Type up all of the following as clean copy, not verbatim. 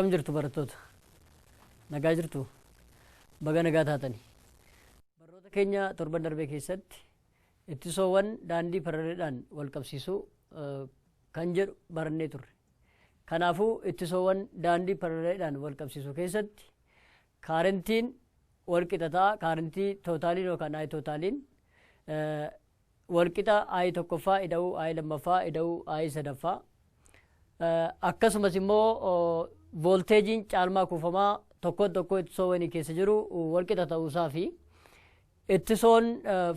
Akkam jirtu barattoota? Nagaa jirtu? Baga nagaa taatanii. Barnoota keenya torban darbee keessatti ittisoowwan daandii paralleedhaan wal qabsiisuu kan jedhu barannee turre. Kanaafuu ittisoowwan daandii paralleedhaan wal qabsiisuu keessatti kaarentiin wal qixataa kaarentii tootaaliin yookaan ayi tootaaliin wal qixa ayi tokkoffaa ida'uu ayi lammaffaa ida'uu ayi sadaffaa akkasumas immoo volteejiin caalmaa kuufamaa tokko ittisoowwanii keessa jiru wal qixa ta'uusaa fi ittisoon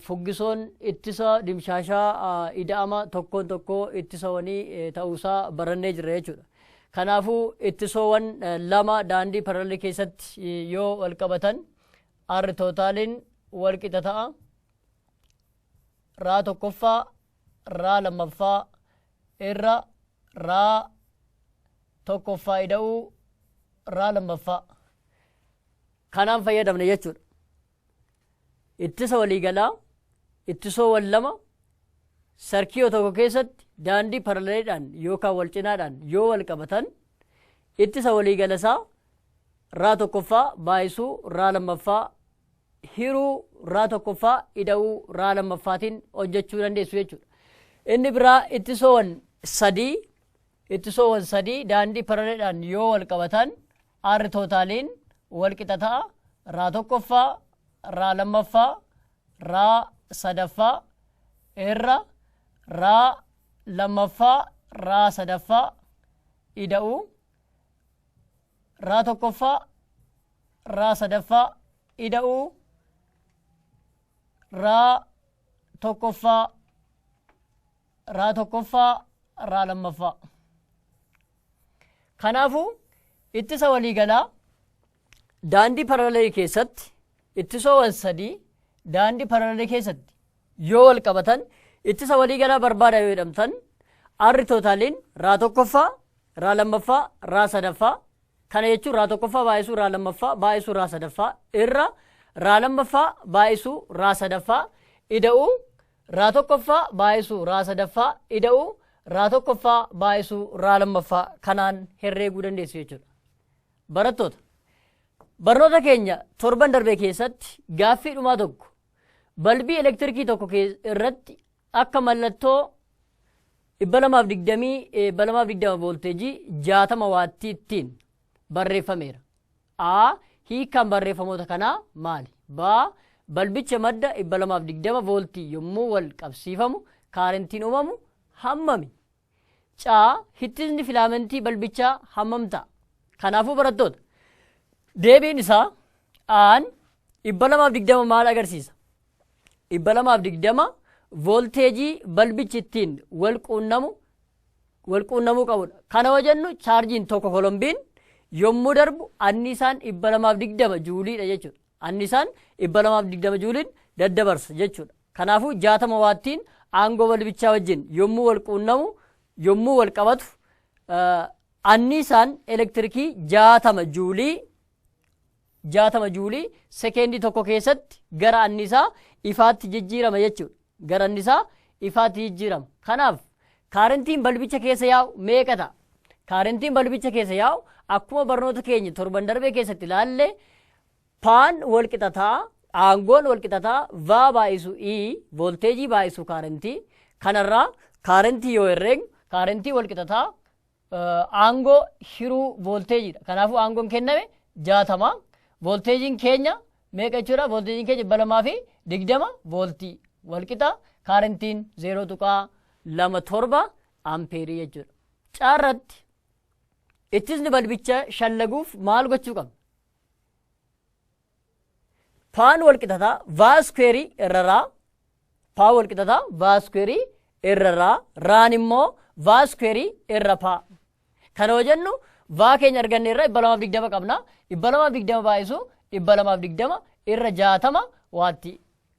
fuggisoon ittisa dimshaashaa ida'ama tokko ittisoowwanii ta'uusaa barannee jirra jechuudha. Kanaafuu ittisoowwan lama daandii parallee keessatti yoo wal qabatan R tootaaliin wal qixa ta'a. Raa tokkoffaa raa lammaffaa irra raa tokkoffaa ida'uu raa lammaffaa kanaan fayyadamne jechuudha. Ittisa waliigalaa ittisoowwan lama sarkiyoo tokko keessatti daandii paralleedhaan yookaan wal cinaadhaan yoo wal qabatan ittisa waliigalasaa raa tokkoffaa baay'isuu raa lammaffaa hiruu raa tokkoffaa ida'uu raa lammaffaatiin hojjechuu dandeessu jechuudha. Inni biraa ittisoowwan sadii daandii paralleedhaan yoo wal qabatan R tootaaliin wal qixa ta'a. Raa tokkoffaa raa lammaffaa raa sadaffaa irra raa lammaffaa raa sadaffaa ida'uu raa tokkoffaa raa sadaffaa ida'uu raa tokkoffaa raa lammaffaa. Kanaafuu ittisa waliigalaa daandii parallee keessatti ittisoowwan sadii daandii parallee keessatti yoo wal qabatan ittisa waliigalaa barbaada yoo jedhamtan R tootaaliin raa tokkoffaa raa lammaffaa raa sadaffaa kana jechuun raa tokkoffaa baay'isuu raa lammaffaa baay'isuu raa sadaffaa irra raa lammaffaa baay'isuu raa sadaffaa ida'uu raa tokkoffaa baay'isuu raa sadaffaa ida'uu raa tokkoffaa baay'isuu raa lammaffaa kanaan herreeguu dandeessu jechuudha. Barattoota barnoota keenya torban darbee keessatti gaaffii dhumaa tokko balbii elektirikii tokko irratti akka mallattoo 220 volteejii 60 waattii ittiin barreeffameera. A hiikaan barreeffamoota kanaa maali? B balbicha madda 220 voltii yommuu wal qabsiifamu kaarentiin uumamu hammami? C hittisni filaamentii balbichaa hammam ta'a? Kanaafuu barattoota deebiin isaa aan 220 maal agarsiisa? 220 volteejii balbichi ittiin wal quunnamuu qabudha. Kana wajennu chaarjiin tokko kolombiin yommuu darbu annisaan 220 juuliidha jechuudha. Annisaan 220 juuliin daddabarsa jechuudha. Kanaafuu 60 waattiin aangoo balbichaa wajjin yommuu wal quunnamu yommuu wal qabatu annisaan elektirikii 60 juulii sekeendii tokko keessatti gara annisaa ifaatti jijjiirama jechuudha. Gara annisaa ifaatti jijjiirama. Kanaaf kaarentiin balbicha keessa yaa'u meeqa ta'a? Kaarentiin balbicha keessa yaa'u akkuma barnoota keenya torban darbee keessatti ilaalle paan wal qixa ta'a, aangoon wal qixa ta'a, vaa baay'isu volteejii baay'isu kaarentii kanarraa kaarentii yoo herreegnu kaarentii wal qixa ta'a, aangoo hiruu volteejiidha. Kanaafuu aangoon kenname 60. Volteejiin keenya meeqa jechuudha? Volteejiin keenya 220 voltii wal qixa kaarentiin 0.27 ampeerii jechuudha. Caarratti ittisni balbicha shallaguuf maal gochuu qabna? Paan wal qixataa vaaskuweerii irra raa paa wal qixataa vaaskuweerii irra raan immoo vaaskuweerii irra paa. Kana wajennu vaa keenya arganne irra 220 qabna. 220 baay'isu 220 irra 60 waatti.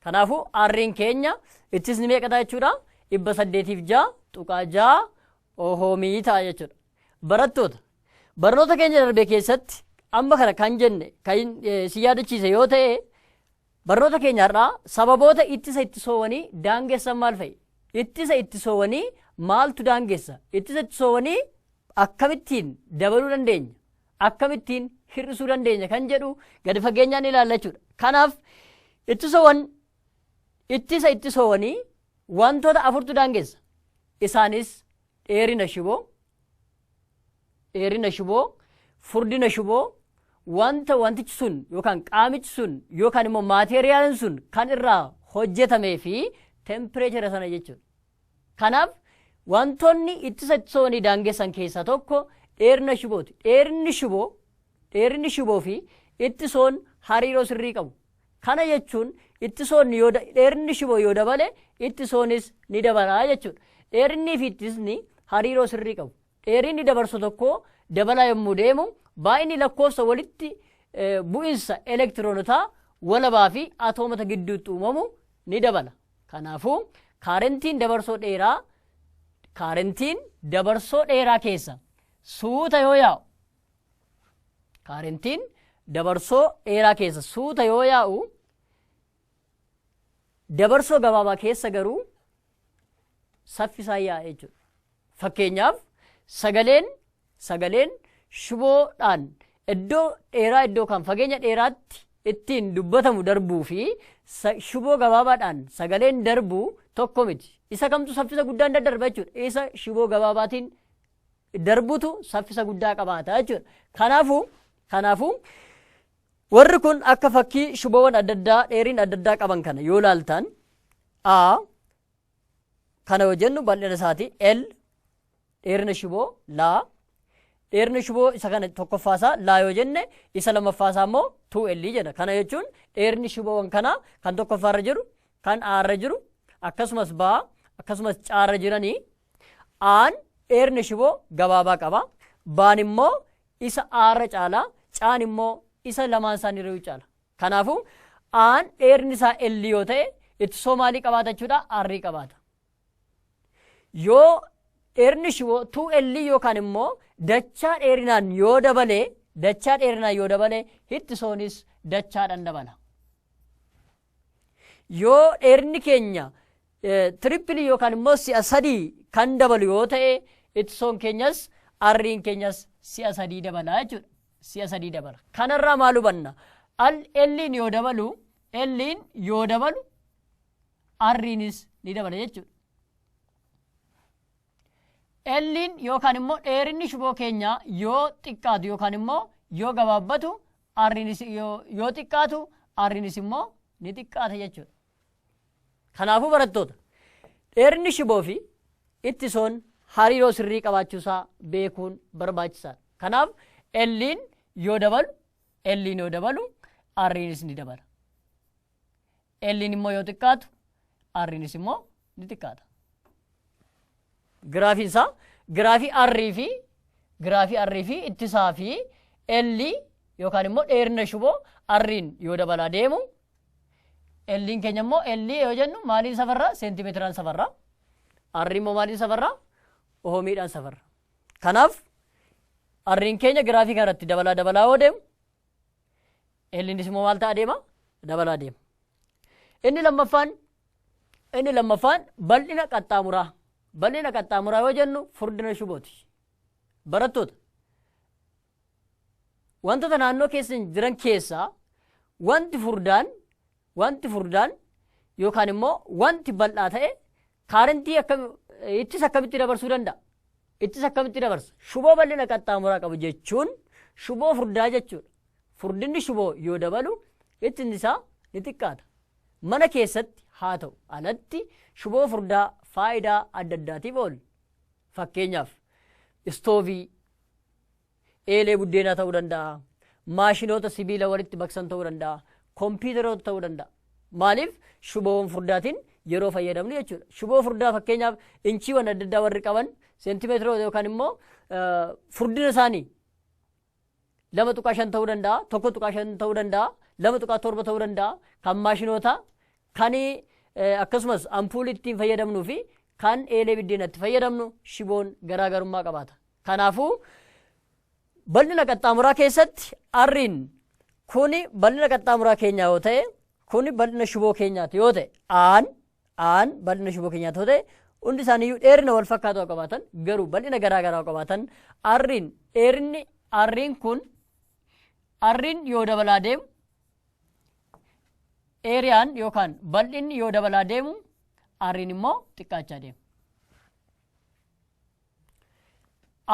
Kanaafuu arriin keenya ittisni meeqa ta'a jechuudha? 806.6 ohoomii ta'a jechuudha. Barattoota barnoota keenya darbee keessatti amma kana kan jenne kan si yaadachiise yoo ta'e barnoota keenya irraa sababoota ittisa ittisoowwanii daangessan maal fa'i? Ittisa ittisoowwanii maaltu daangessa? Ittisa ittisoowwanii akkamittiin dabaluu dandeenya? akkamittiin hir'isuu dandeenya kan jedhu gadi fageenyaan ilaalla jechuudha. Kanaaf ittisoowwanii wantoota afurtu daangeessa. Isaanis dheerina shiboo, furdina shiboo, wantichi sun yookaan qaamichi sun yookaan immoo maateeriyaalin sun kan irraa hojjetamee fi tempireechara sana jechuudha. Kanaaf wantoonni ittisoowwanii daangessan keessaa tokko dheerina shibooti. Dheerinni shiboo fi ittisoon hariiroo sirrii qabu. Kana jechuun dheerinni shiboo yoo dabale ittisoonis ni dabalaa jechuudha. Dheerinnii fi ittisni hariiroo sirrii qabu. Dheerinni dabarsu tokko dabalaa yommuu deemu baay'inni lakkoofsa walitti bu'insa elektiroonotaa walabaa fi atoomota gidduutti uumamu ni dabala. Kanaafuu kaarentiin dabarsoo dheeraa keessa suuta yoo yaa'u dabarsoo gabaabaa keessa garuu saffisaan yaa'a jechuudha. Fakkeenyaaf sagaleen shiboodhaan iddoo kan fageenya dheeraatti ittiin dubbatamu darbuu fi shiboo gabaabaadhaan sagaleen darbuu tokko miti. Isa kamtu saffisa guddaan daddarba jechuudha. Isa shiboo gabaabaatiin darbutu saffisa guddaa qabaata jechuudha. Kanaafuu warri kun akka fakkii shiboowwan adda addaa dheerina adda addaa qaban kana yoo laaltan kana yoo jennu bal'ina isaati L, dheerina shiboo laa, dheerina shiboo isa kana tokkoffaasaa laa yoo jenne isa lammaffaasaa immoo 2L jedha. Kana jechuun dheerinni shiboowwan kanaa kan tokkoffaarra jiru, kan aarra jiru, akkasumas baa, akkasumas caarra jiranii aan dheerina shiboo gabaabaa qaba. Baan immoo isa aarra caalaa, caan immoo isa lamaan isaanii irra caala. Kanaafuu aan dheerinni isaa L yoo ta'e ittisoo maalii qabaata jechuudha? R qabaata. Yoo dheerinni shiboo 2L yookaan immoo dachaa dheerinaan yoo dabale ittisoonis dachaadhaan dabala. Yoo dheerinni keenya tirippilii yookaan immoo si'a sadii kan dabalu yoo ta'e ittisoon keenyas arriin keenyas si'a sadii dabala jechuudha. Si'a sadii dabala. Kanarraa maal hubanna? L'n yoo dabalu arriinis ni dabala jechuudha. L'n yookaan immoo dheerinni shiboo keenyaa yoo xiqqaatu yookaan immoo yoo gabaabbatu arriinis yoo xiqqaatu arriinis immoo ni xiqqaata jechuudha. Kanaafuu barattoota dheerinni shiboo fi ittisoon hariiroo sirrii qabaachuusaa beekuun barbaachisaadha. Kanaaf L'n yoo dabalu arriinis ni dabala. L'n immoo yoo xiqqaatu arriinis immoo ni xiqqaata. Giraafii arrii fi ittisaa fi L yookaan immoo dheerina shiboo arriin yoo dabalaa deemu L'n keenya immoo L yoo jennu maaliin safarraa? Seentimeetiraan safarraa. Arrii immoo maaliin safarraa? Oomiidhaan safarraa. Kanaaf arriin keenya giraafii kanarratti dabalaa yoo deemu L'nis immoo maal ta'a deema? Dabalaa deema. Inni lammaffaan bal'ina qaxxaamuraa. Bal'ina qaxxaamuraa yoo jennu furdina shibooti. Barattoota wantoota naannoo keessa jiran keessaa wanti furdaan yookaan immoo wanti bal'aa ta'e kaarentii ittis akkamitti dabarsuu danda'a? Ittis akkamitti dabarsa? Shiboo bal'ina qaxxaamuraa qabu jechuun shiboo furdaa jechuudha. Furdinni shiboo yoo dabalu ittisni isaa ni xiqqaata. Mana keessatti haa ta'u alatti shiboo furdaa faayidaa adda addaatiif oolu. Fakkeenyaaf istoovii, eelee buddeenaa ta'uu danda'a, maashinoota sibiila walitti baqsan ta'uu danda'a, kompiitaroota ta'uu danda'a. Maaliif? Shiboowwan furdaatiin yeroo fayyadamnu jechuudha. Shiboo furdaa fakkeenyaaf inchiiwwan adda addaa warri qaban seentimeetiroota yookaan immoo furdina isaanii 2.5 ta'uu danda'a, 1.5 ta'uu danda'a, 2.7 ta'uu danda'a. Kan maashinoota kan akkasumas ampuulii ittiin fayyadamnuu fi kan eelee biddeenatti fayyadamnu shiboon garaagarummaa qabaata. Kanaafuu bal'ina qaxxaamuraa keessatti arriin kuni bal'ina qaxxaamuraa keenyaa yoo ta'e kuni bal'ina shiboo keenyaati yoo ta'e aan bal'ina shiboo keenyaati yoo ta'e hundi isaaniiyyuu dheerina wal fakkaatu qabaatan garuu bal'ina garaagaraa qabaatan arriin kun Arriin yoo dabalaa deemu eeriyaan yookaan bal'inni yoo dabalaa deemu arriin immoo xiqqaachaa deema.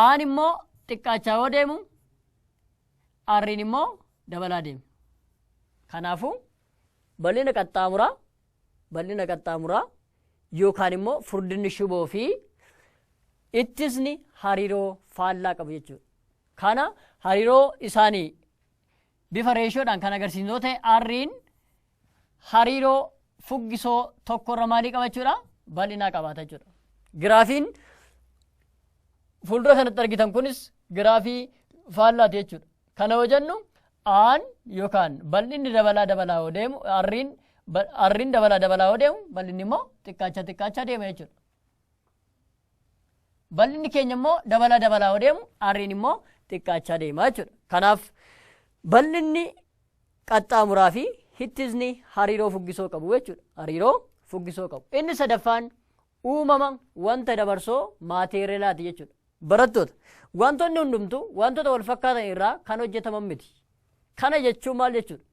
Aan immoo xiqqaachaa yoo deemu arriin immoo dabalaa deema. Kanaafuu bal'ina qaxxaamuraa yookaan immoo furdinni shiboo fi ittisni hariiroo faallaa qabu jechuudha. Kana hariiroo isaanii bifa reeshoodhaan kan agarsiisu yoo ta'e arriin hariiroo fuggisoo tokkorra maalii qabachuudha? Bal'inaa qabaata jechuudha. Giraafiin fuuldura kanatti argitan kunis giraafii faallaati jechuudha. Kana yoo jennu aan yookaan bal'inni dabalaa yoo deemu arriin dabalaa yoo deemu bal'inni immoo xiqqaachaa deema jechuudha. Bal'inni keenya immoo dabalaa yoo deemu arriin immoo xiqqaachaa deema jechuudha. Kanaaf bal'inni qaxxaamuraa fi hittisni hariiroo fuggisoo qabu jechuudha. Hariiroo fuggisoo qabu. Inni sadaffaan uumama wanta dabarsoo maateeriyaalaati jechuudha. Barattoota wantoonni hundumtuu wantoota wal fakkaatan irraa kan hojjetaman miti. Kana jechuun maal jechuudha?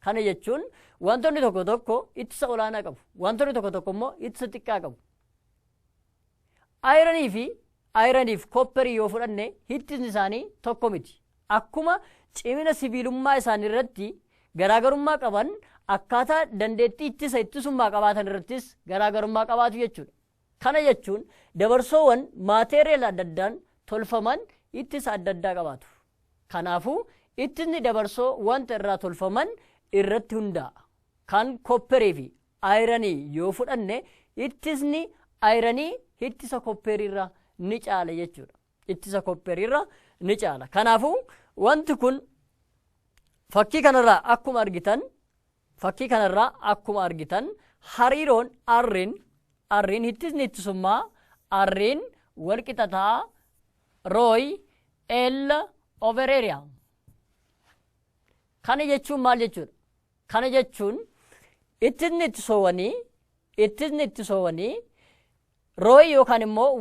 Kana jechuun wantoonni tokko ittisa olaanaa qabu. Wantoonni tokko immoo ittisa xiqqaa qabu. Ayiranii fi kopperii yoo fudhanne hittisni isaanii tokko miti. Akkuma cimina sibiilummaa isaanii irratti garaagarummaa qaban akkaataa dandeettii ittisummaa qabaatan irrattis garaagarummaa qabaatu jechuudha. Kana jechuun dabarsoowwan maateeriyaal adda addaan tolfaman ittisa adda addaa qabaatu. Kanaafuu ittisni dabarsoo wanta irraa tolfaman irratti hundaa'a. Kan kopperii fi ayiranii yoo fudhanne ittisni ayiranii ittisa kopperiirra ni caala jechuudha. Ittisa kopperiirra ni caala. Kanaafuu wanti kun fakkii kanarraa akkuma argitan hariiroon arriin hittisni ittisummaa arriin walqixataa rooyi over area. Kana jechuun maal jechuudha? Kana jechuun ittisni ittisoowwanii rooyi yookaan immoo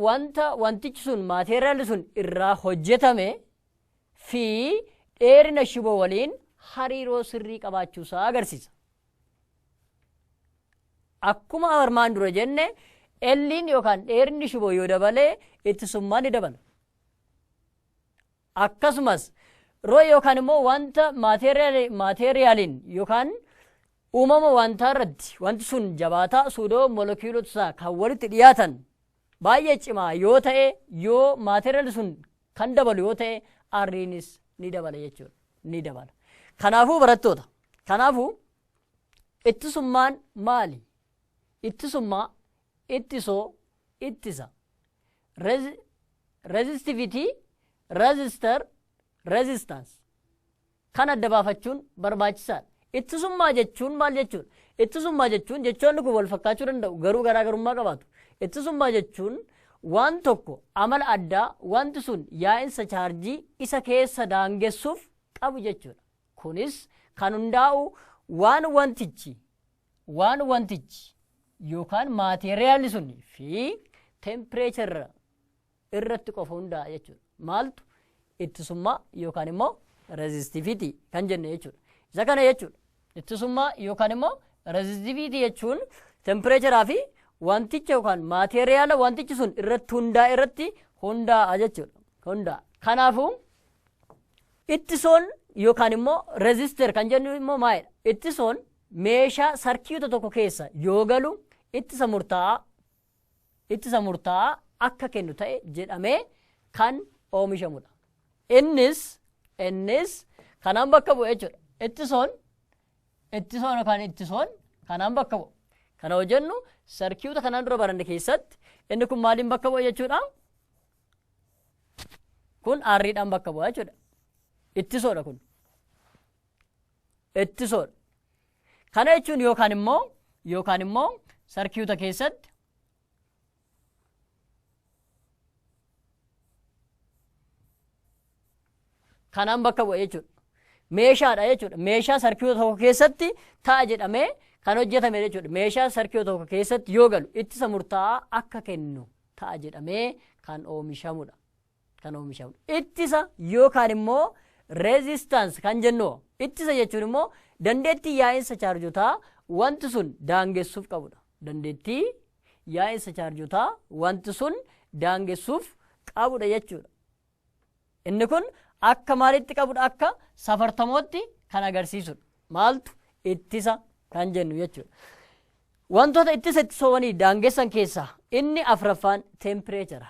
wantichi sun maateeriyaalli sun irraa hojjetame fi dheerina shiboo waliin hariiroo sirrii qabaachuusaa agarsiisa. Akkuma armaan dura jenne elliin yookaan dheerinni shiboo yoo dabale ittisummaan ni dabala. Akkasumas rooyi yookaan immoo wanta maateeriyaaliin yookaan uumama wantaa irratti wanti sun jabaataa suudoo moolekiyuulota kan walitti dhiyaatan baay'ee cimaa yoo ta'e yoo maateeriyaali sun kan dabalu yoo ta'e arriinis ni dabala jechuudha. Ni dabala. Kanaafuu barattoota ittisummaan maali? Ittisummaa ittisa resistivity resistance kan adda baafachuun barbaachisaadha. Ittisummaa jechuun maal jechuudha? Ittisummaa jechuun jechoonni kun wal fakkaachuu danda'u garuu garaagarummaa qabaatu. Ittisummaa jechuun waan tokko amala addaa wanti sun yaa'insa chaarjii isa keessa daangessuuf qabu jechuudha. Kunis kan hundaa'u waan wantichi yookaan maateeriyaalli sun fi tempireechara irratti qofa hundaa'a jechuudha. Maaltu ittisummaa yookaan immoo resistivity kan jenne jechuudha. Isa kana jechuudha. Ittisummaa yookaan immoo resistivity jechuun tempireecharaa fi wanticha yookaan maateeriyaala wantichi sun irratti hundaa'a jechuudha. Kanaafuu ittisoon yookaan immoo resistor kan jennu immoo maalidha? Ittisoon meeshaa sarkiita tokko keessa yoo galu ittisa murtaa'aa akka kennu ta'e jedhamee kan oomishamudha. Innis kanaan bakka bu'e jechuudha. Ittisoon kanaan bakka bu'u. Kana hojjennu sarkiita kanaan dura baranne keessatti inni kun maaliin bakka bu'e jechuudha? Kun arriidhaan bakka bu'a jechuudha. Ittisoodha kun. Ittisoodha. Kana jechuun yookaan immoo sarkiita keessatti kanaan bakka bu'e jechuudha. Meeshaadha jechuudha. Meeshaa sarkiita tokko keessatti ta'a jedhamee kan hojjetame jechuudha. Meeshaa sarkiita tokko keessatti yoo galu ittisa murtaa'aa akka kennu ta'a jedhamee kan oomishamudha. Ittisa yookaan immoo Resistance kan jennu ittisa jechuun immoo dandeettii yaa'insa chaarjotaa wanti sun daangessuuf qabudha. Dandeettii yaa'insa chaarjotaa wanti sun daangessuuf qabudha jechuudha. Inni kun akka maalitti qabudha? Akka safartamootti kan agarsiisudha. Maaltu ittisa kan jennu jechuudha. Wantoota ittisa ittisoowwanii daangessan keessaa inni afraffaan tempereechara.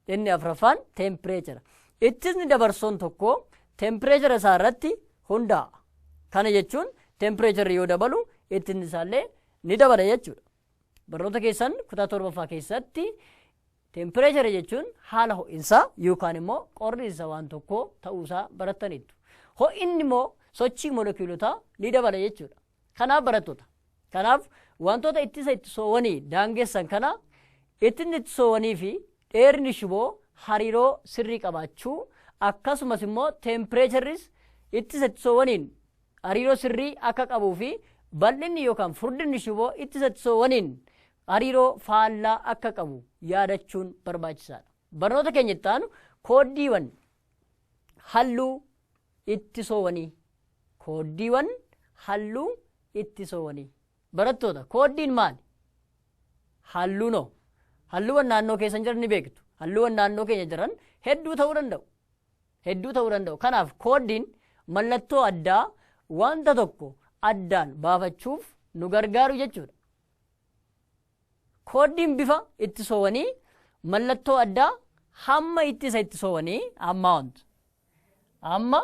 Inni afraffaan tempereechara. Ittisni dabarsoon tokko tempereechara isaa irratti hundaa'a. Kana jechuun tempereecharri yoo dabalu ittisni isaallee ni dabala jechuudha. Barnoota keessan kutaa 7ffaa keessatti tempereechara jechuun haala ho'insaa yookaan immoo qorriinsa waan tokkoo ta'uusaa barattaniittu. Ho'inni immoo sochii molekiyuulotaa ni dabala jechuudha. Kanaaf barattoota. Kanaaf wantoota ittisa ittisoowwanii daangessan kana ittisni ittisoowwanii fi dheerni shiboo hariiroo sirrii qabaachuu akkasumas immoo tempereecharris ittisa ittisoowwaniin hariiroo sirrii akka qabuu fi bal'inni yookaan furdinni shiboo ittisa ittisoowwaniin hariiroo faallaa akka qabu yaadachuun barbaachisaadha. Barnoota keenya itti aanu kooddiiwwan halluu ittisoowwanii. Kooddiiwwan halluu ittisoowwanii. Barattoota kooddiin maali? Halluunoo. Halluuwwan naannoo keessan jiran ni beektu. Halluuwwan naannoo keenya jiran hedduu ta'uu danda'u. Hedduu ta'uu danda'u. Kanaaf kooddiin mallattoo addaa wanta tokko addaan baafachuuf nu gargaaru jechuudha. Kooddiin bifa ittisoowwanii mallattoo addaa hamma ittisa ittisoowwanii hamma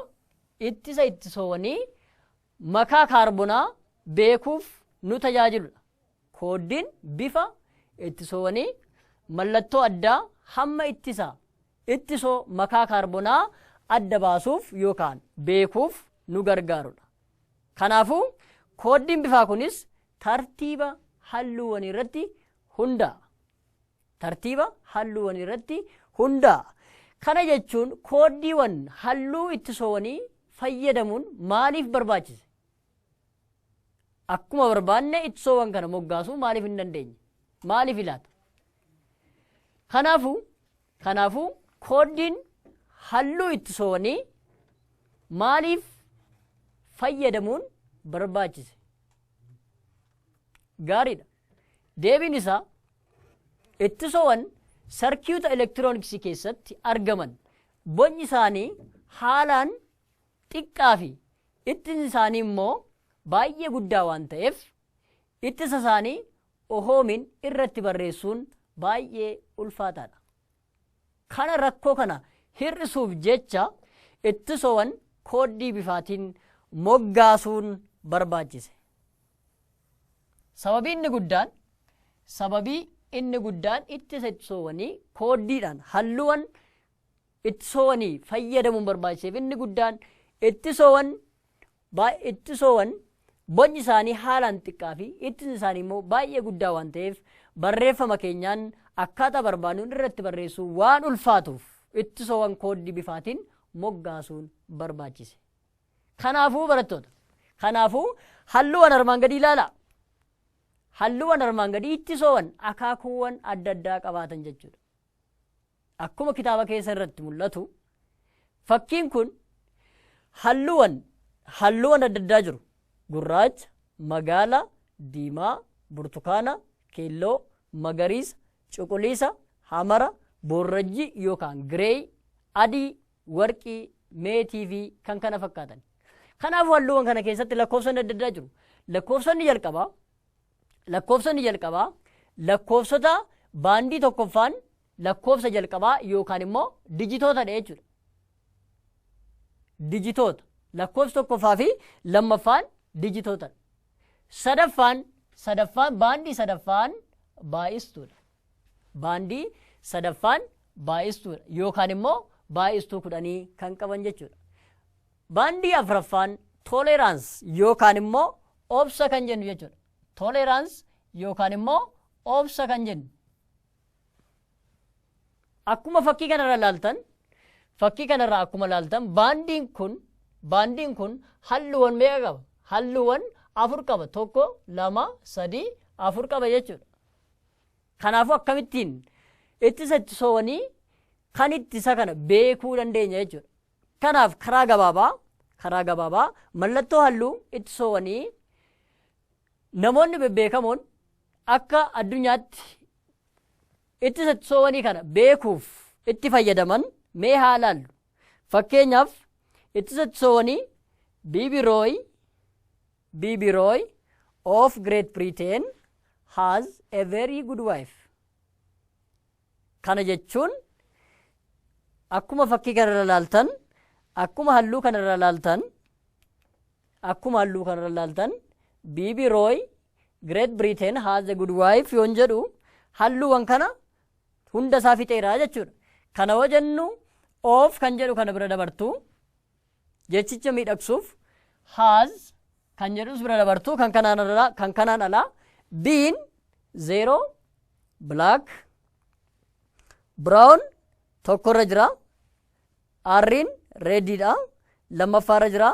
ittisa ittisoowwanii makaa kaarbonaa beekuuf nu tajaajiludha. Kooddiin bifa ittisoowwanii mallattoo addaa hamma ittisoo makaa kaarbonaa adda baasuuf yookaan beekuuf nu gargaarudha. Kanaafuu kooddiin bifaa kunis tartiiba halluuwwan irratti hundaa'a. Tartiiba halluuwwan irratti hundaa'a. Kana jechuun kooddiiwwan halluu ittisoowwanii fayyadamuun maaliif barbaachise? Akkuma barbaanne ittisoowwan kana moggaasuu maaliif hin dandeenye? Maaliif ilaata? Kanaafuu kooddiin halluu ittisoowwanii maaliif fayyadamuun barbaachise? Gaariidha. Deebiin isaa ittisoowwan sarkiita elektirooniksii keessatti argaman bocni isaanii haalaan xiqqaa fi ittisni isaanii immoo baay'ee guddaa waan ta'eef ittisa isaanii ohoomiin irratti barreessuun baay'ee ulfaataadha. Kana rakkoo kana hir'isuuf jecha ittisoowwan kooddii bifaatiin moggaasuun barbaachise. Sababii inni guddaan ittisa ittisoowwanii kooddiidhaan halluuwwan ittisoowwanii fayyadamuun barbaachiseef inni guddaan ittisoowwan bocni isaanii haalaan xiqqaa fi ittisni isaanii immoo baay'ee guddaa waan ta'eef barreeffama keenyaan akkaataa barbaannuun irratti barreessuu waan ulfaatuuf ittisoowwan kooddii bifaatiin moggaasuun barbaachise. Kanaafuu barattoota, halluuwwan armaan gadii ilaalaa. Halluuwwan armaan gadii ittisoowwan akaakuuwwan adda addaa qabaatan jechuudha. Akkuma kitaaba keessa irratti mul'atu fakkiin kun halluuwwan adda addaa jiru. Gurraacha, magaala, diimaa, burtukaana, keelloo, magariisa, cuquliisa, hamara, boorrajjii yookaan gireey, adii, warqii, meetii fi kan kana fakkaatan. Kanaafuu halluuwwan kana keessatti lakkoofsonni adda addaa jiru. Lakkoofsonni jalqabaa lakkoofsota baandii tokkoffaan lakkoofsa jalqabaa yookaan immoo dijitootadha jechuudha. Dijitoota. Lakkoofsi tokkoffaa fi lammaffaan dijitootadha. Baandii sadaffaan baay'istuudha. Baandii sadaffaan baay'istuudha yookaan immoo baay'istuu 10 kan qaban jechuudha. Baandii afuraffaan toleraansii yookaan immoo obsa kan jennu jechuudha. Toleraansii yookaan immoo obsa kan jennu. Akkuma fakkii kanarraa akkuma ilaaltan baandiin kun halluuwwan meeqa qaba? Halluuwwan 4 qaba. 1, 2, 3, 4 qaba jechuudha. Kanaafuu akkamittiin ittisa ittisoowwanii kan ittisa kana beekuu dandeenya jechuudha. Kanaaf karaa gabaabaa mallattoo halluu itti soowanii namoonni bebbeekamoon akka addunyaatti ittisa itti soowanii kana beekuuf itti fayyadaman mee haa ilaallu. Fakkeenyaaf ittisa itti soowanii Bibi Roy of Great Britain has a very good wife. Kana jechuun akkuma fakkii kanarra ilaaltan, akkuma halluu kanarra ilaaltan, Bibi Roy Great Britain has a good wife yoon jedhu halluuwwan kana hunda isaa fixeeraa jechuudha. Kana yoo jennu of kan jedhu kana bira dabartu jechicha miidhagsuuf has kan jedhus bira dabartu kan kanaan alaa biin 0 black brown tokkorra jira, arriin reediidha, lammaffaarra jira,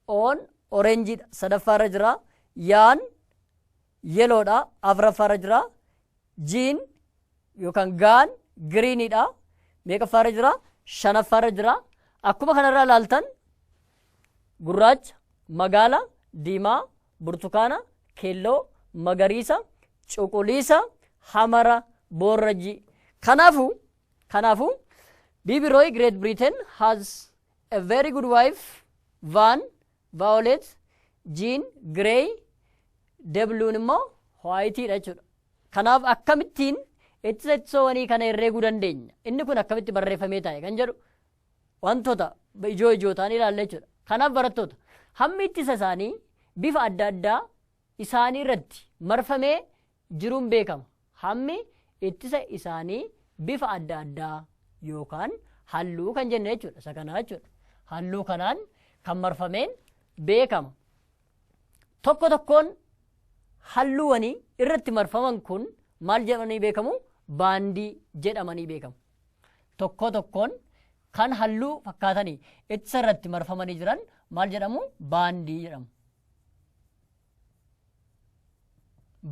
on orenjiidha, sadaffaarra jira, yaan yeloodha, afuraffaarra jira, jiin yookaan gaan giriiniidha, meeqaffaarra jira, shanaffaarra jira. Akkuma kanarraa ilaaltan gurraacha, magaala, diimaa, burtukaana, keelloo, magariisa, cuquliisa, hamara, boorrajii. Kanaafuu Bibi Roy Great Britain has a very good wife, Van, Violet, Jean, Grey, Debluun immoo Whiteidha jechuudha. Kanaaf akkamittiin ittisa itti soowanii kana herreeguu dandeenya? Inni kun akkamitti barreeffamee taa'e kan jedhu wantoota ijoo ta'anii ilaalla jechuudha. Kanaaf barattoota hammi ittisa isaanii bifa adda addaa isaanii irratti marfamee jiruun beekama. Hammi ittisa isaanii bifa adda addaa yookaan halluu kan jenne jechuudha. Isa kanaa jechuudha. Halluu kanaan kan marfameen beekama. Tokkoon halluuwwanii irratti marfaman kun maal jedhamanii beekamu? Baandii jedhamanii beekamu. Tokkoon kan halluu fakkaatanii ittisa irratti marfamanii jiran maal jedhamu? Baandii jedhamu.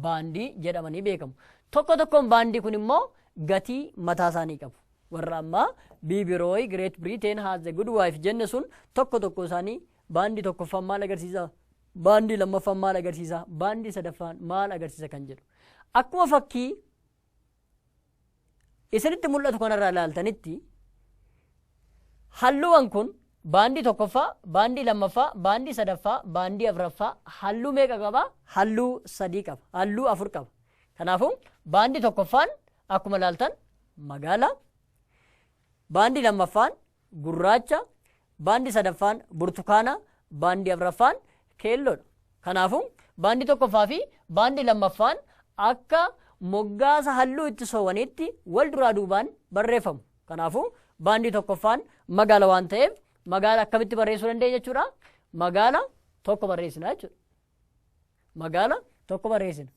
Baandii jedhamanii beekamu. Tokkoon baandii kun immoo gatii mataa isaanii qabu. Warra ammaa Bibi Roy Great Britain has a good wife jenne sun tokko isaanii baandii tokkoffaan maal agarsiisa? Baandii lammaffaan maal agarsiisa? Baandii sadaffaan maal agarsiisa kan jedhu. Akkuma fakkii isinitti mul'atu kanarraa ilaaltanitti halluuwwan kun baandii tokkoffaa, baandii lammaffaa, baandii sadaffaa, baandii afuraffaa halluu meeqa qaba? Halluu 3 qaba. Halluu 4 qaba. Kanaafuu baandii tokkoffaan akkuma ilaaltan magaala, baandii lammaffaan gurraacha, baandii sadaffaan burtukaana, baandii afuraffaan keelloodha. Kanaafuu baandii tokkoffaa fi baandii lammaffaan akka moggaasa halluu itti soowwaniitti wal duraa duubaan barreeffamu. Kanaafuu baandii tokkoffaan magaala waan ta'eef magaala akkamitti barreessuu dandeenya jechuudha? Magaala tokko barreessina jechuudha. Magaala tokko barreessina.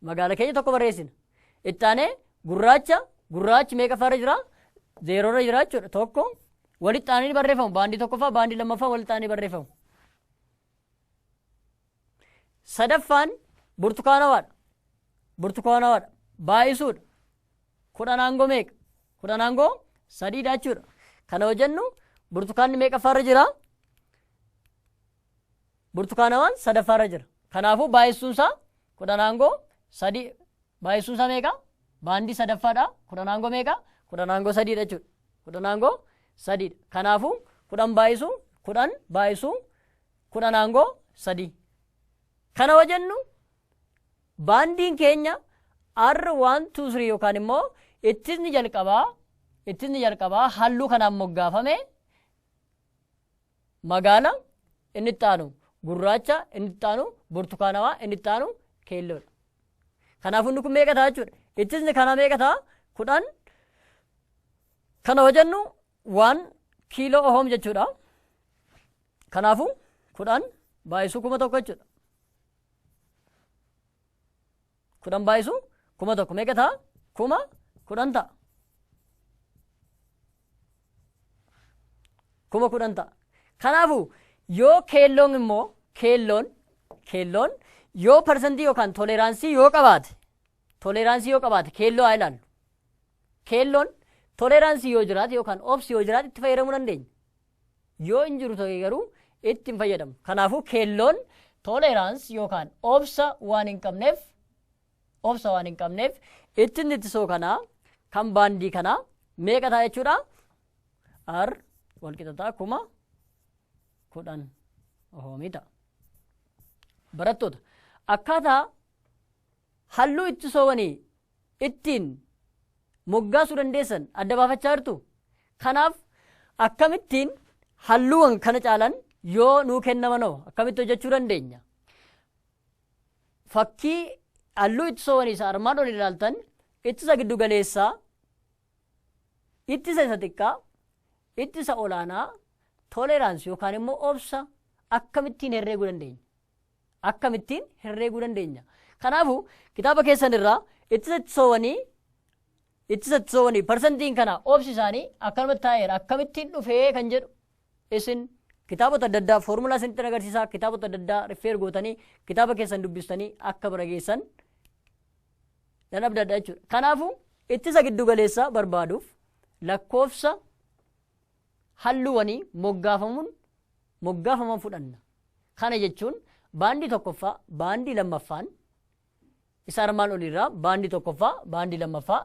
Magaala keenya tokko barreessina. Ittaanee gurraachi meeqaffaarra jira? 0 jira jechuudha. Tokko walitti aananii barreeffamu. Baandii tokkoffaa, baandii lammaffaa walitti aananii barreeffamu. Sadaffaan burtukaanawaadha. Baay'isuudha. 10 aangoo meeqa? 10 aangoo 3 jechuudha. Kana hojjennu burtukaanni meeqaffaarra jira? Burtukaanawaan sadaffaarra jira. Kanaafuu baay'isuunsaa 10 aangoo 3. Baay'isuunsaa meeqa? Baandii sadaffaadha. 10 aangoo meeqa? 10 aangoo 3 jechuudha. 10 aangoo 3. Kanaafuu 10 baay'isuu 10 aangoo 3. Kana hojjennu baandiin keenya R123 yookaan immoo ittisni jalqabaa halluu kanaan moggaafame magaala, inni itti aanu gurraacha, inni itti aanu burtukaanawaa, inni itti aanu keelloodha. Kanaafuu inni kun meeqa ta'a jechuudha? Ittisni kana meeqa ta'a? 10. Kana hojjennu 1 kiiloo ohoom jechuudha. Kanaafuu 10 baay'isuu 1,000 jechuudha. 10 baay'isuu 1,000 meeqa ta'a? 10,000 ta'a. 10,000 ta'a. Kanaafuu yoo keelloon immoo keelloon yoo parsantii yookaan toleraansii yoo qabaate keelloo haa ilaallu. Keelloon toleraansii yoo jiraate yookaan obsi yoo jiraate itti fayyadamuu dandeenya. Yoo hin jiru ta'e garuu itti hin fayyadamu. Kanaafuu keelloon toleraansii yookaan obsa waan hin qabneef ittiin ittisoo kanaa kan baandii kanaa meeqa ta'a jechuudha? R walqixataa 1010 ohoomii ta'a. Barattoota akkaataa halluu ittisoowwanii ittiin moggaasuu dandeessan adda baafachaa jirtu. Kanaaf akkamittiin halluuwwan kana caalan yoo nuu kennamanoo akkamitti hojjechuu dandeenya? Fakkii halluu ittisoowwanii isa armaan olii ilaaltan ittisa giddu galeessaa, ittisa isa xiqqaa, ittisa olaanaa, toleraansii yookaan immoo obsa akkamittiin herreeguu dandeenya? Akkamittiin herreeguu dandeenya? Kanaafuu kitaaba keessan irraa ittisa ittisoowwanii parsantiin kana obsi isaanii akkanumatti taa'eera akkamittiin dhufee kan jedhu isin kitaabota adda addaa foormulaa isinitti agarsiisaa, kitaabota adda addaa rifeer gootanii kitaaba keessan dubbistanii akka bira geessan dan adda addaa jechuudha. Kanaafuu ittisa giddu galeessaa barbaaduuf lakkoofsa halluuwwanii moggaafaman fudhanna. Kana jechuun baandii tokkoffaa, baandii lammaffaan isa armaan olirraa baandii tokkoffaa, baandii lammaffaa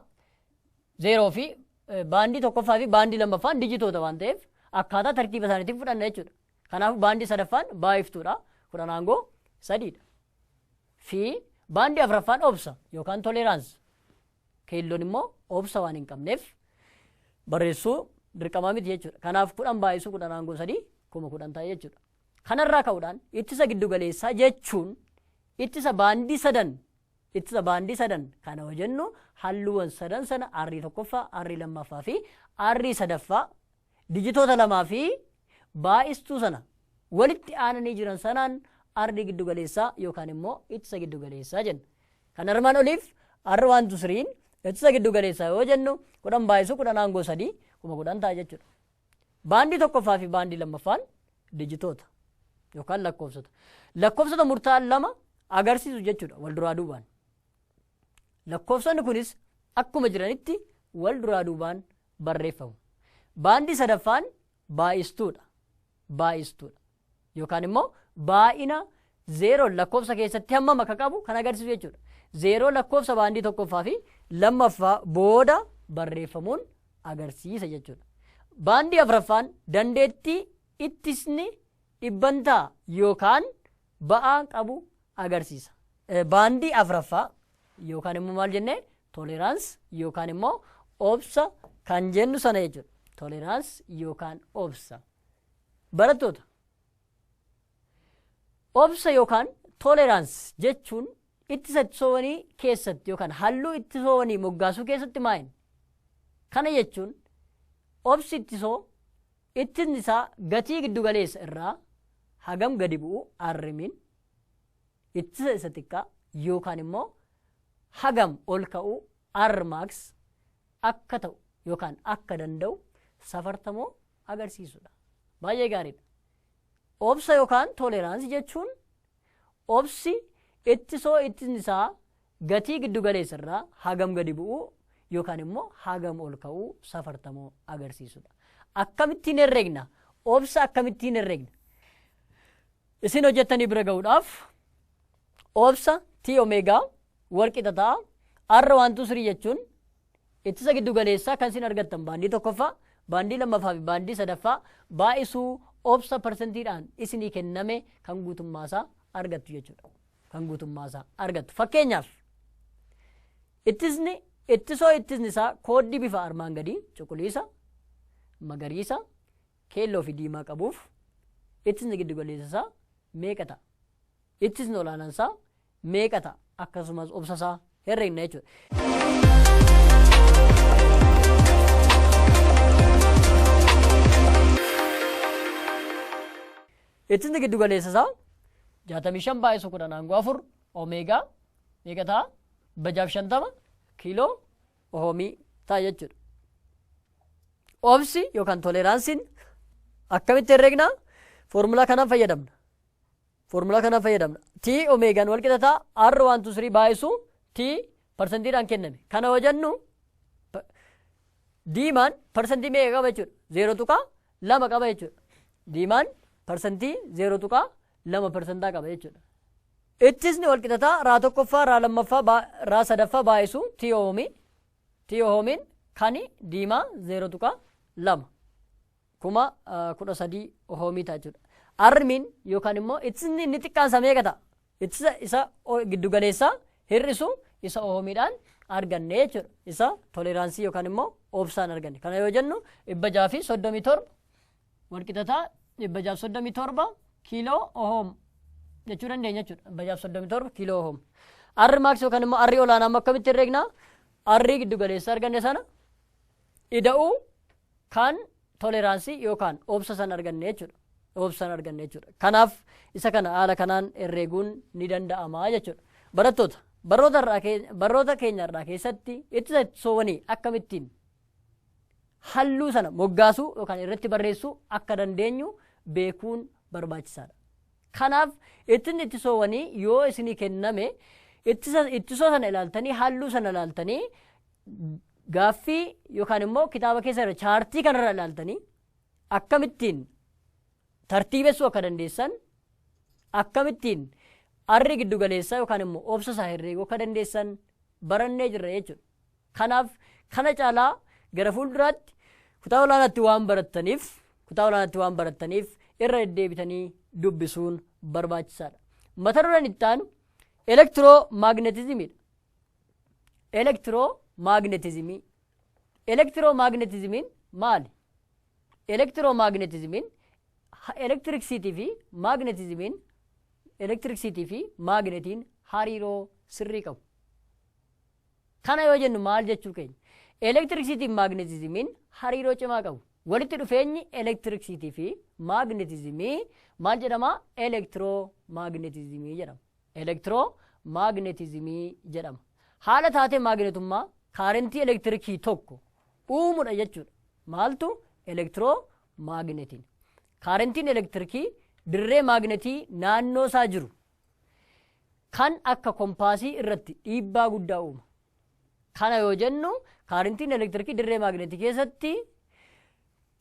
zeeroo fi baandii tokkoffaa fi baandii lammaffaan dijitoota waan ta'eef akkaataa tartiiba isaaniitiin fudhanna jechuudha. Kanaafuu baandii sadaffaan baay'iftuudha, kudhan aangoo sadiidha. Fi baandii afuraffaan obsa yookaan toleeraansi. Keelloon immoo obsa waan hin qabneef barreessuu dirqamaa miti jechuudha. Kanaaf kudhan baay'isuu kudhan aangoo sadii 1010 ta'a jechuudha. Kanarraa ka'uudhaan ittisa giddu galeessaa jechuun ittisa baandii sadan kana hojjennu halluuwwan sadan sana arrii tokkoffaa, arrii lammaffaa fi arrii sadaffaa dijitoota lamaa fi baay'istuu sana walitti aananii jiran sanaan arrii giddu galeessaa yookaan immoo ittisa giddu galeessaa jenna. Kan armaan oliif arri 1 2 3 ittisa giddu galeessaa yoo jennu kudhan baay'isuu kudhan aangoo sadii 1010 ta'a jechuudha. Baandii tokkoffaa fi baandii lammaffaan dijitoota yookaan lakkoofsota murtaa'an lama agarsiisu jechuudha wal duraa duubaan. Lakkoofsonni kunis akkuma jiranitti wal duraa duubaan barreeffamu. Baandii sadaffaan baay'istuudha yookaan immoo baay'ina zeeroon lakkoofsa keessatti hammam akka qabu kan agarsiisu jechuudha. Zeeroo lakkoofsa baandii tokkoffaa fi lammaffaa booda barreeffamuun agarsiisa jechuudha. Baandii afuraffaan dandeettii ittisni dhibbantaa yookaan ba'aa qabu agarsiisa. Baandii afuraffaa yookaan immoo maal jennee toleraansii yookaan immoo obsa kan jennu sana jechuudha. Toleraansii yookaan obsa. Barattoota obsa yookaan toleraansii jechuun ittisa ittisoowwanii keessatti yookaan halluu ittisoowwanii moggaasuu keessatti maa'in. Kana jechuun obsi ittisoo ittisni isaa gatii giddu galeessa irraa hagam gadi bu'u arrimin ittisa isa xiqqaa yookaan immoo hagam ol ka'u armaaks akka ta'u yookaan akka danda'u safartamoo agarsiisudha. Baay'ee gaariidha. Obsa yookaan toleraansii jechuun obsi ittisoo ittisni isaa gatii giddu galeessa irraa hagam gadi bu'u yookaan immoo hagam ol ka'u safartamoo agarsiisudha. Akkamittiin herreegna? Obsa akkamittiin herreegna? Isin hojjettanii bira ga'uudhaaf obsa T omeegaa walqixataa R 1 2 3 jechuun ittisa giddu galeessaa kan isin argattan baandii tokkoffaa, baandii lammaffaa fi baandii sadaffaa baay'isuu obsa parsentiidhaan isinii kenname kan guutummaasaa argattu jechuudha. Kan guutummaasaa argattu. Fakkeenyaaf ittisni isaa kooddii bifa armaan gadii cuquliisa, magariisa, keelloo fi diimaa qabuuf ittisni giddu galeessa isaa meeqa ta'a? Ittisni olaanaan isaa meeqa ta'a? Akkasumas obsa isaa herreegna jechuudha. Ittisni giddu galeessa isaa 65 baay'isuu 10 aangoo 4 omeegaa meeqa ta'a? 650 kiiloo ohoomii ta'a jechuudha. Obsi yookaan toleraansiin akkamitti herreegna? Foormulaa kanaan fayyadamna. T omeegaan wal qixa ta'a R 1 2 3 baay'isuu T parsentiidhaan kenname. Kana hojjennu diimaan parsantii meeqa qaba jechuudha? 0.2 qaba jechuudha. Diimaan parsantii 0.2% qaba jechuudha. Ittisni walqixataa raa tokkoffaa, raa lammaffaa, raa sadaffaa baay'isu ti'oomiin kan diimaa 0.2 kuma 13 ohoomii ta'a jechuudha. Armiin yookaan immoo ittisni inni xiqqaansa meeqa ta'a? Ittisa isa giddugaleessaa hir'isu isa ohoomiidhaan arganne jechuudha. Isa toleraansii yookaan immoo obsaan arganne. Kana yoo jennu 637 walqixataa 637 kiiloo ohoom jechuu dandeenya jechuudha. 637 kiiloo ohoom. Arri maaks yookaan immoo arri olaanaa akkamitti herreegnaa? Arri giddugaleessaa arganne sana ida'uu kan toleraansii yookaan obsa san arganne jechuudha. Obsaan arganne jechuudha. Kanaaf isa kana haala kanaan herreeguun ni danda'ama jechuudha. Barattoota barnoota keenya irraa keessatti ittisa ittisoowwanii akkamittiin halluu sana moggaasuu yookaan irratti barreessuu akka dandeenyu beekuun barbaachisaadha. Kanaaf ittisni ittisoowwanii yoo isinii kenname ittisoo sana ilaaltanii halluu sana ilaaltanii gaaffii yookaan immoo kitaaba keessa irra chaartii kanarra ilaaltanii akkamittiin tartiibessuu akka dandeessan, akkamittiin arri giddugaleessaa yookaan immoo obsa isaa herreeguu akka dandeessan barannee jirra jechuudha. Kanaaf kana caalaa gara fuulduraatti kutaa olaanaatti waan barattaniif irra deddeebitanii dubbisuun barbaachisaadha. Mata dureen itti aanu elektiroomagneetizimiidha. Elektiroomagneetizimiin maali? Elektiroomagneetizimiin elektirikisiitii fi maagnetiin hariiroo sirrii qabu. Kana yoo jennu maal jechuu keenya? Elektirikisiitii fi maagneetizimiin hariiroo cimaa qabu. Walitti dhufeenyi elektirikisiitii fi maagneetizimii maal jedhama? Elektiroomagneetizimii jedhama. Haala taatee maagneetummaa kaarentii elektirikii tokko uumuudha jechuudha. Maaltu? Elektiroomagneetiin. Kaarentiin elektirikii dirree maagnetii naannoo isaa jiru kan akka kompaasii irratti dhiibbaa guddaa uuma. Kana yoo jennu kaarentiin elektirikii dirree maagnetii keessatti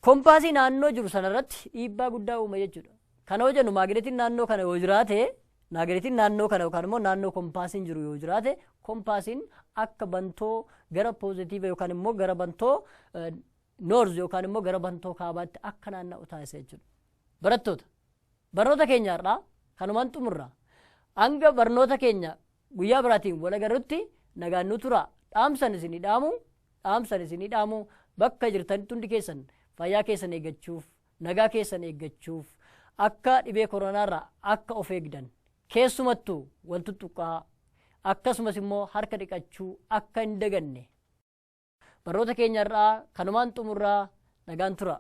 kompaasii naannoo jiru sanarratti dhiibbaa guddaa uuma jechuudha. Kana yoo jennu maagnetiin naannoo kana yoo jiraate, maagnetiin naannoo kana yookaan immoo naannoo kompaasiin jiru yoo jiraate, kompaasiin akka bantoo gara poozitiiva yookaan immoo gara bantoo noorz yookaan immoo gara bantoo kaabaatti akka naanna'u taasisa jechuudha. Barattoota barnoota keenya irraa kanumaan xumurra. Hanga barnoota keenya guyyaa biraatiin wal agarrutti nagaan nu tura. Dhaamsan isinii dhaamu bakka jirtanitti hundi keessan fayyaa keessan eeggachuuf, nagaa keessan eeggachuuf, akka dhibee koronaarraa akka of eegdan, keessumattuu wal tuttuqaa akkasumas immoo harka dhiqachuu akka hin daganne. Barnoota keenya irraa kanumaan xumurraa nagaan tura.